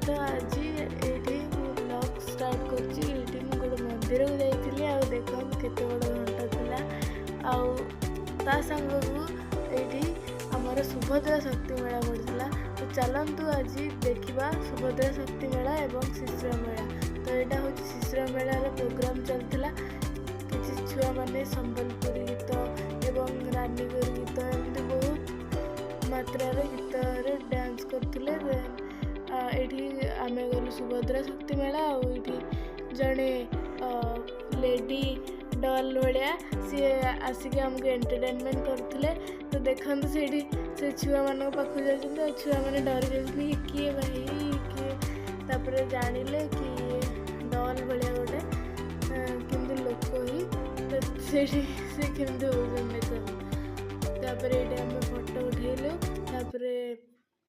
तो आज ये ब्लॉग स्टार्ट कर गोटे मंदिर को जाइए आ देख केते बड़ घंटा थिला आ सांगू ये आमर सुभद्रा शक्ति मेला पड़ता। तो चलतु आज देखा सुभद्रा शक्ति मेला एवं शिशुर मेला। तो यहाँ हूँ शिशुर मेलार प्रोग्राम चलता किसी छुआ मैंने संबलपुरी गीत एवं रानीगुर गीत एमती बहुत मात्रा गीत डांस करते। ये आम गलु सुभद्रा शक्ति मेला आठी जड़े लेडी डल भाया सी आसिक आमको एंटरटेनमेंट करते। तो देखते से छुआ मान पाख जाते छुआ मैंने डरी जाते किए भाई किए तापर जानिले कि डल भाया गोटे किंतु लोक ही तो से केमती होते सब। तापर ये आम फोटो उठेलु तापर